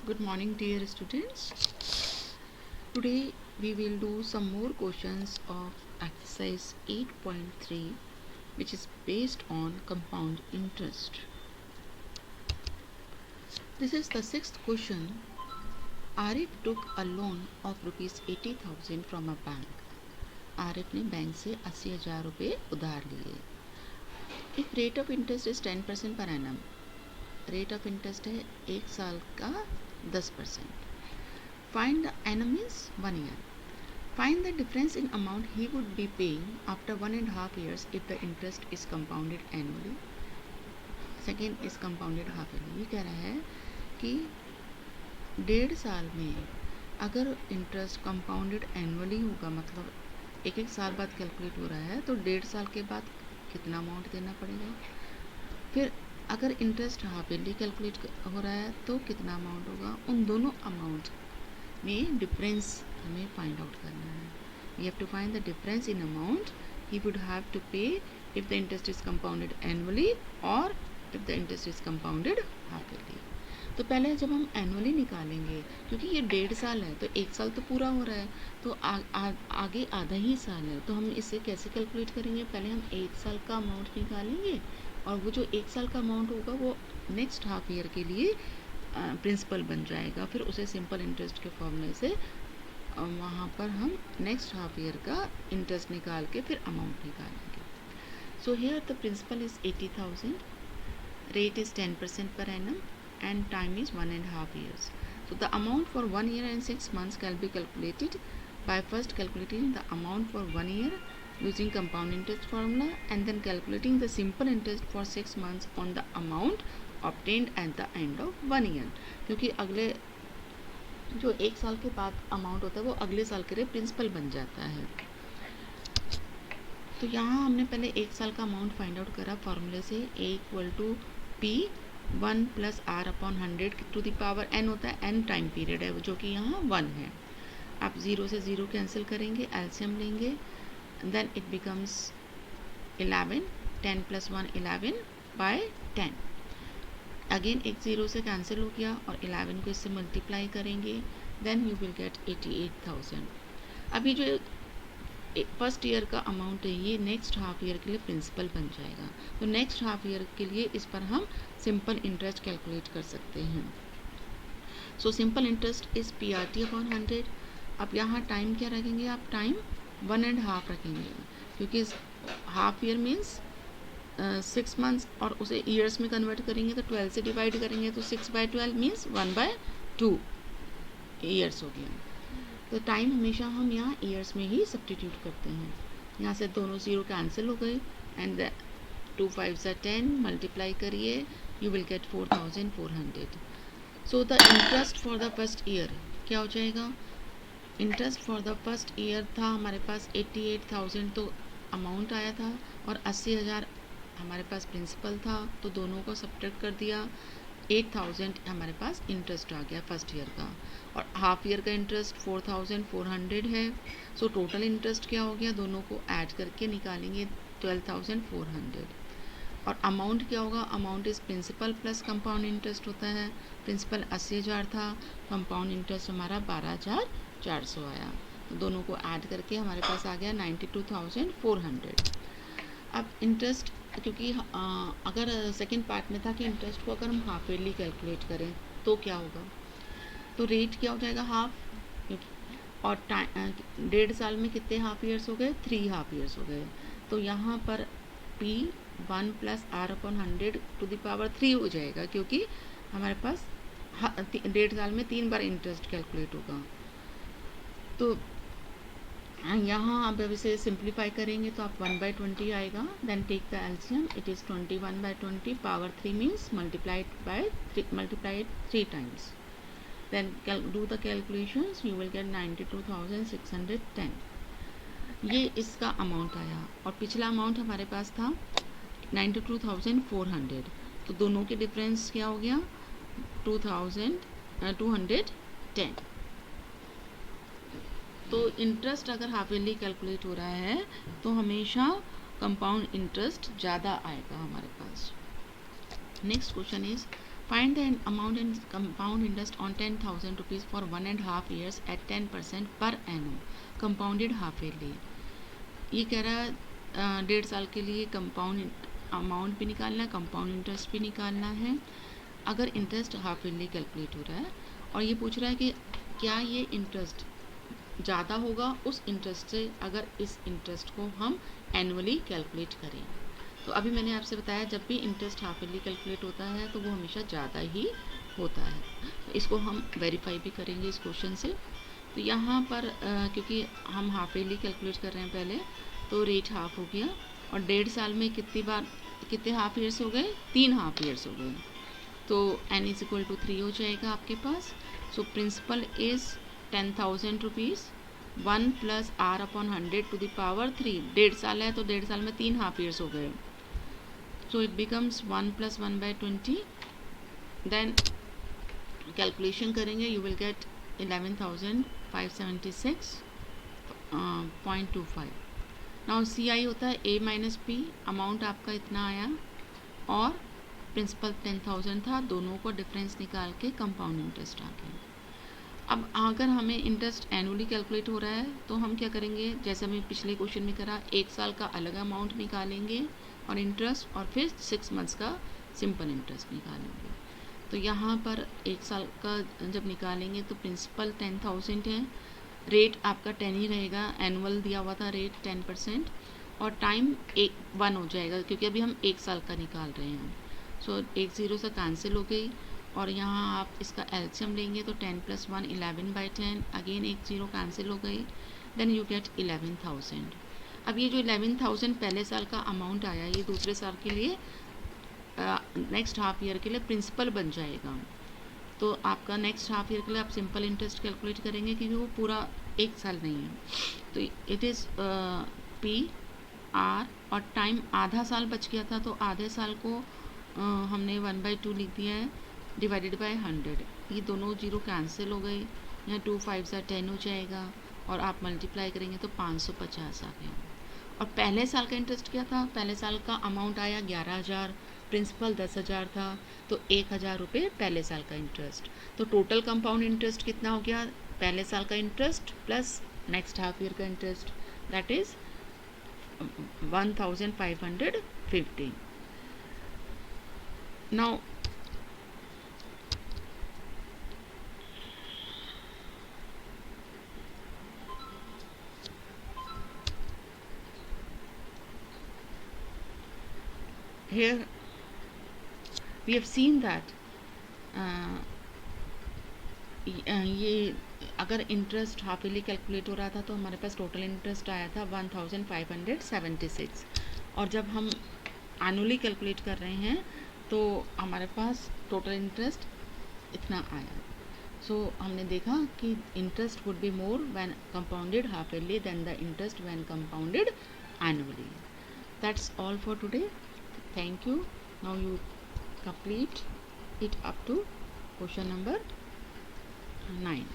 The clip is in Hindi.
Good morning, dear students. Today we will do some more questions of exercise 8.3, which is based on compound interest. This is the sixth question. Arif took a loan of rupees 80,000 from a bank. Arif ने बैंक से 80,000 रुपये उधार लिए. If rate of interest is 10% per annum, rate of interest है एक साल का 10%. Find the annum is 1 year. Find the difference in amount he would be paying after 1.5 years if the interest is compounded annually. Second is compounded half yearly. ये कह रहा है कि 1.5 साल में अगर इंटरेस्ट कंपाउंडेड एनुअली होगा, मतलब एक साल बाद कैलकुलेट हो रहा है, तो 1.5 साल के बाद कितना अमाउंट देना पड़ेगा. फिर अगर इंटरेस्ट हाफ ईयरली कैलकुलेट हो रहा है तो कितना अमाउंट होगा. उन दोनों अमाउंट में डिफरेंस हमें फाइंड आउट करना है. We have to find the difference in amount he would have to pay if the interest is compounded annually और if the interest is compounded half yearly. तो पहले जब हम एनुअली निकालेंगे, क्योंकि ये 1.5 साल है तो एक साल तो पूरा हो रहा है, तो आगे आधा ही साल है, तो हम इसे कैसे कैलकुलेट करेंगे. पहले हम एक साल का अमाउंट निकालेंगे और वो जो एक साल का अमाउंट होगा वो नेक्स्ट हाफ ईयर के लिए प्रिंसिपल बन जाएगा. फिर उसे सिंपल इंटरेस्ट के फॉर्मूले से वहाँ पर हम नेक्स्ट हाफ ईयर का इंटरेस्ट निकाल के फिर अमाउंट निकालेंगे. So here the principal is 80,000, rate is 10% per annum and time is 1.5 years. So the amount for 1 year and 6 months can be calculated by first calculating the amount for 1 year using compound interest formula and then calculating the simple interest for 6 months on the amount obtained at the end of 1 year. क्योंकि अगले जो एक साल के बाद अमाउंट होता है वो अगले साल के लिए प्रिंसिपल बन जाता है. तो यहाँ हमने पहले एक साल का अमाउंट फाइंड आउट करा फॉर्मूले से. A equal to P 1 plus R upon 100 to the power n होता है. n टाइम पीरियड है जो कि यहाँ 1 है. आप 0 से 0 कैंसिल करेंगे, एलसीएम लेंगे, then it becomes 11. 10 plus 1 11 by 10. Again एक 0 से कैंसिल हो गया और 11 को इससे मल्टीप्लाई करेंगे, then you will get 88,000. अभी जो फर्स्ट ईयर का अमाउंट है ये नेक्स्ट हाफ ईयर के लिए प्रिंसिपल बन जाएगा. तो नेक्स्ट हाफ ईयर के लिए इस पर हम सिंपल इंटरेस्ट कैलकुलेट कर सकते हैं. So simple interest is PRT upon 100. अब यहाँ टाइम क्या रखेंगे आप, टाइम 1.5 रखेंगे, क्योंकि हाफ ईयर मीन्स 6 मंथ्स और उसे ईयर्स में कन्वर्ट करेंगे तो 12 से डिवाइड करेंगे तो 6/12 मीन्स 1/2 ईयर्स हो गया. तो टाइम हमेशा हम यहाँ ईयर्स में ही सब्स्टिट्यूट करते हैं. यहाँ से दोनों 0 कैंसिल हो गए एंड 2 5 10 मल्टीप्लाई करिए, you will gate 4,400. So the interest for the first year क्या हो जाएगा. Interest for the first year था हमारे पास 88,000 तो अमाउंट आया था और 80,000 हमारे पास प्रिंसिपल था, तो दोनों को सब्ट्रैक्ट कर दिया. 8,000 हमारे पास इंटरेस्ट आ गया फर्स्ट ईयर का और हाफ ईयर का इंटरेस्ट 4,400 है. सो टोटल इंटरेस्ट क्या हो गया, दोनों को ऐड करके निकालेंगे 12,400. और अमाउंट क्या होगा, amount is principal plus compound interest होता है. प्रिंसिपल 80,000 था, कंपाउंड इंटरेस्ट हमारा 12,400 आया, तो दोनों को ऐड करके हमारे पास आ गया 92,400. अब इंटरेस्ट, क्योंकि अगर सेकंड पार्ट में था कि इंटरेस्ट को अगर हम हाफ ईयरली कैलकुलेट करें तो क्या होगा, तो रेट क्या हो जाएगा हाफ, और 1.5 साल में कितने हाफ ईयर्स हो गए, 3 हाफ ईयर्स हो गए. तो यहाँ पर P 1 plus R upon 100 to the power 3 हो जाएगा, क्योंकि हमारे पास 1.5 साल में 3 बार इंटरेस्ट कैलकुलेट होगा. तो यहाँ आप जब इसे सिंप्लीफाई करेंगे तो आप 1/20 आएगा. Then take the LCM, it is 21/20 power 3 means multiply it 3 times. Then do the calculations, you will get 92,610. ये इसका अमाउंट आया और पिछला अमाउंट हमारे पास था 92,400. तो दोनों के डिफरेंस क्या हो गया, 2,210. तो इंटरेस्ट अगर हाफ ईयरली कैलकुलेट हो रहा है तो हमेशा कंपाउंड इंटरेस्ट ज़्यादा आएगा हमारे पास. Next question is Find the amount in compound interest on 10,000 rupees for 1.5 years at 10% per annum, compounded half yearly. ये कह रहा है 1.5 साल के लिए कंपाउंड अमाउंट भी निकालना है, कंपाउंड इंटरेस्ट भी निकालना है अगर इंटरेस्ट हाफ ईयरली कैलकुलेट हो रहा है, और ये पूछ रहा है कि क्या ये इंटरेस्ट ज़्यादा होगा उस इंटरेस्ट से अगर इस इंटरेस्ट को हम एनुअली कैलकुलेट करें। तो अभी मैंने आपसे बताया जब भी इंटरेस्ट हाफ ईयरली कैलकुलेट होता है तो वो हमेशा ज़्यादा ही होता है। तो इसको हम वेरीफाई भी करेंगे इस क्वेश्चन से। तो यहाँ पर क्योंकि हम हाफ ईयरली कैलकुलेट कर रहे हैं पहले, तो रेट हाफ हो गया, और 1.5 साल में कितने हाफ ईयर्स हो गए, 3 हाफ ईयर्स हो गए। तो n = 3 हो जाएगा आपके पास। So principal is 10,000 rupees 1 + r/100 to the power 3। 1.5 साल है तो 1.5 साल में 3 हाफ ईयर्स हो गए। So it becomes 1 + 1/20। Then calculation करेंगे, you will get 11,576.25। Now CI होता है A - P, अमाउंट आपका इतना आया और प्रिंसिपल 10,000 था, दोनों को डिफरेंस निकाल के कंपाउंड इंटरेस्ट आ गया। अब अगर हमें इंटरेस्ट एनुअली कैलकुलेट हो रहा है तो हम क्या करेंगे, जैसे हमें पिछले क्वेश्चन में करा, 1 साल का अलग अमाउंट निकालेंगे और इंटरेस्ट, और फिर 6 मंथ्स का सिंपल इंटरेस्ट निकालेंगे। तो यहाँ पर 1 साल का जब निकालेंगे तो प्रिंसिपल 10,000 है, रेट आपका 10 ही रहेगा, एनुअल दिया हुआ था रेट 10%, और टाइम 1 हो जाएगा क्योंकि अभी हम 1 साल का निकाल रहे हैं। सो 1 0 से कैंसिल हो गई, और यहाँ आप इसका एलसीएम लेंगे तो 10 + 1 11/10, अगेन 1 0 कैंसिल हो गई, देन यू गेट 11,000। अब ये जो 11,000 पहले साल का अमाउंट आया, ये दूसरे साल के लिए नेक्स्ट हाफ ईयर के लिए प्रिंसिपल बन जाएगा। तो आपका नेक्स्ट हाफ ईयर के लिए आप सिंपल इंटरेस्ट कैलकुलेट करेंगे क्योंकि वो पूरा 1 साल नहीं है। तो इट इज़ PR, और टाइम आधा साल बच गया था तो आधे साल को हमने 1/2 लिख दिया है, डिवाइडेड बाय 100। ये दोनों 0 कैंसिल हो गए, यहाँ 2 5 = 10 हो जाएगा, और आप मल्टीप्लाई करेंगे तो 550 आ गया। और पहले साल का इंटरेस्ट क्या था, पहले साल का अमाउंट आया 11,000, प्रिंसिपल 10,000 था, तो 1,000 रुपये पहले साल का इंटरेस्ट। तो टोटल कंपाउंड इंटरेस्ट कितना हो गया, पहले साल का interest plus next half year का interest, that is 1,550। Now here we have seen that ये अगर इंटरेस्ट हाफ ईयरली कैलकुलेट हो रहा था तो हमारे पास टोटल इंटरेस्ट आया था 1,576, और जब हम एनुअली कैलकुलेट कर रहे हैं तो हमारे पास टोटल इंटरेस्ट इतना आया। सो हमने देखा कि interest would be more when compounded half yearly than the interest when compounded annually. That's all for today. Thank you. Now you complete it up to question number 9.